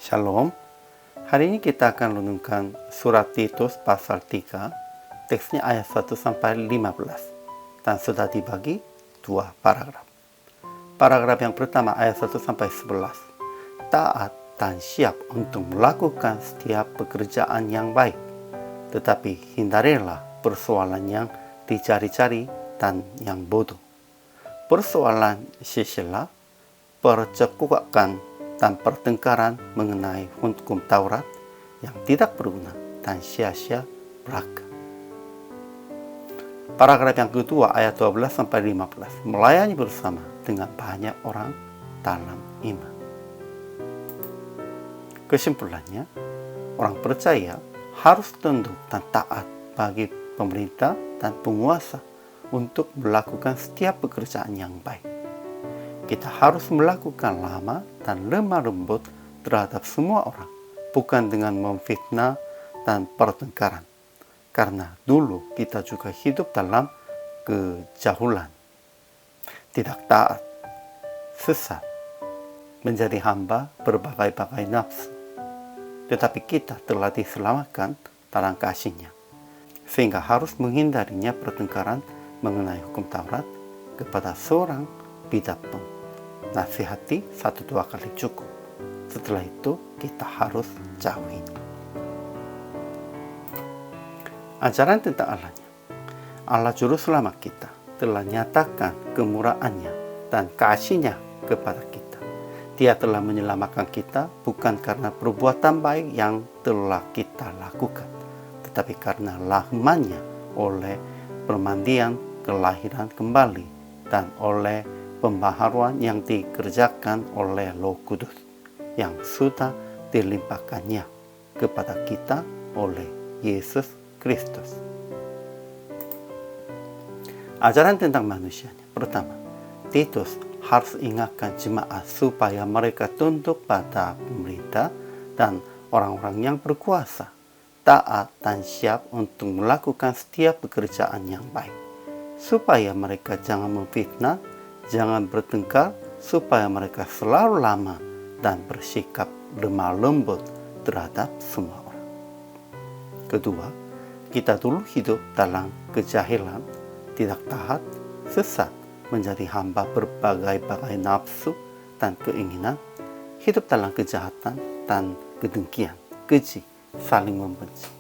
Shalom. Hari ini kita akan renungkan surat Titus pasal 3, teksnya ayat 1 sampai 15, dan sudah dibagi dua paragraf. Paragraf yang pertama ayat 1 sampai 11. Taat dan siap untuk melakukan setiap pekerjaan yang baik, tetapi hindarilah persoalan yang dicari-cari dan yang bodoh. Persoalan sisilah, percekcokan dan pertengkaran mengenai hukum Taurat yang tidak berguna dan sia-sia belaka. Paragraf yang kedua ayat 12 sampai 15. Melayani bersama dengan banyak orang dalam iman. Kesimpulannya, orang percaya harus tunduk dan taat bagi pemerintah dan penguasa untuk melakukan setiap pekerjaan yang baik. Kita harus melakukan lama dan lemah lembut terhadap semua orang, bukan dengan memfitnah dan pertengkaran. Karena dulu kita juga hidup dalam kejahulan, tidak taat, sesat, menjadi hamba berbagai-bagai nafsu. Tetapi kita telah diselamatkan dalam kasih-Nya, sehingga harus menghindarinya pertengkaran mengenai hukum Taurat kepada seorang bidat pun. Nasihati 1-2 kali cukup. Setelah itu kita harus jauhi. Ajaran tentang Allah-Nya. Allah Juru Selamat kita telah nyatakan kemurahan-Nya dan kasih-Nya kepada kita. Dia telah menyelamatkan kita bukan karena perbuatan baik yang telah kita lakukan, tetapi karena rahmat-Nya oleh permandian kelahiran kembali dan oleh pembaharuan yang dikerjakan oleh Roh Kudus yang sudah dilimpahkannya kepada kita oleh Yesus Kristus. Ajaran tentang manusianya. Pertama, Titus harus ingatkan jemaat supaya mereka tunduk pada pemerintah dan orang-orang yang berkuasa, taat dan siap untuk melakukan setiap pekerjaan yang baik, supaya mereka jangan memfitnah, jangan bertengkar, supaya mereka selalu lama dan bersikap lemah lembut terhadap semua orang. Kedua, kita dulu hidup dalam kejahilan, tidak taat, sesat, menjadi hamba berbagai-bagai nafsu dan keinginan, hidup dalam kejahatan dan kedengkian, keji, saling membenci.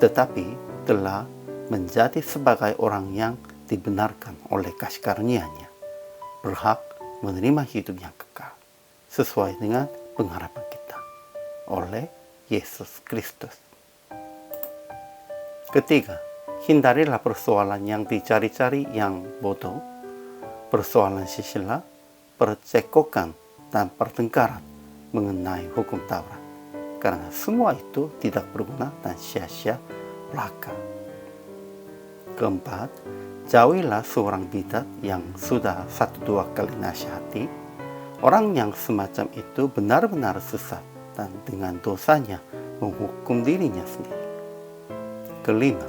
Tetapi telah menjadi sebagai orang yang dibenarkan oleh kasih karunia-Nya, berhak menerima hidup yang kekal sesuai dengan pengharapan kita oleh Yesus Kristus. Ketiga, hindarilah persoalan yang dicari-cari yang bodoh, persoalan sisilah, percekcokan dan pertengkaran mengenai hukum Taurat, karena semua itu tidak berguna dan sia-sia belaka. Keempat, jauhilah seorang bidat yang sudah 1-2 kali nasihati. Orang yang semacam itu benar-benar sesat dan dengan dosanya menghukum dirinya sendiri. Kelima,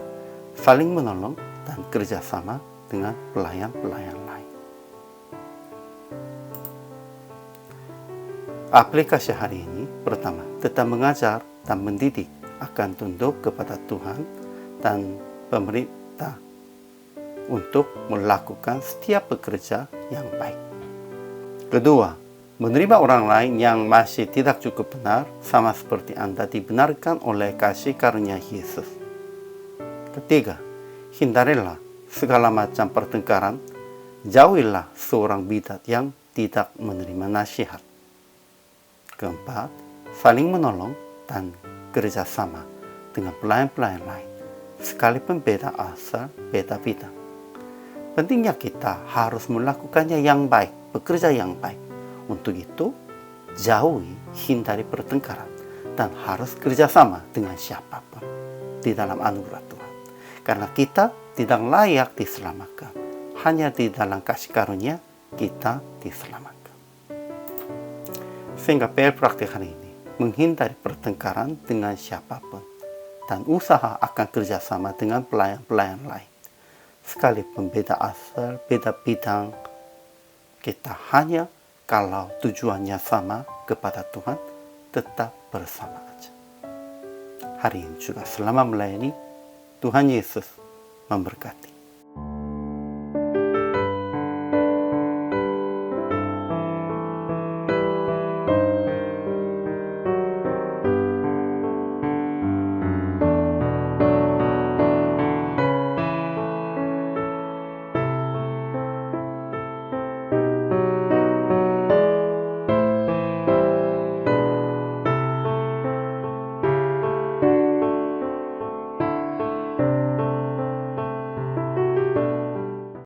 saling menolong dan kerjasama dengan pelayan-pelayan lain. Aplikasi hari ini, pertama, tetap mengajar dan mendidik akan tunduk kepada Tuhan dan pemerintah untuk melakukan setiap pekerja yang baik. Kedua, menerima orang lain yang masih tidak cukup benar, sama seperti Anda dibenarkan oleh kasih karunia Yesus. Ketiga, hindarilah segala macam pertengkaran, jauhilah seorang bidat yang tidak menerima nasihat. Keempat, saling menolong dan kerjasama dengan pelayan-pelayan lain, sekalipun beda asal, beda bidang. Pentingnya kita harus melakukannya yang baik, bekerja yang baik. Untuk itu, jauhi, hindari pertengkaran, dan harus kerjasama dengan siapapun di dalam anugerah Tuhan. Karena kita tidak layak diselamatkan, hanya di dalam kasih karunia kita diselamatkan. Sehingga PR praktik hari ini, menghindari pertengkaran dengan siapapun, dan usaha akan kerjasama dengan pelayan-pelayan lain. Sekalipun beda asal, beda bidang, kita hanya kalau tujuannya sama kepada Tuhan tetap bersama aja. Hari ini juga selamat melayani. Tuhan Yesus memberkati.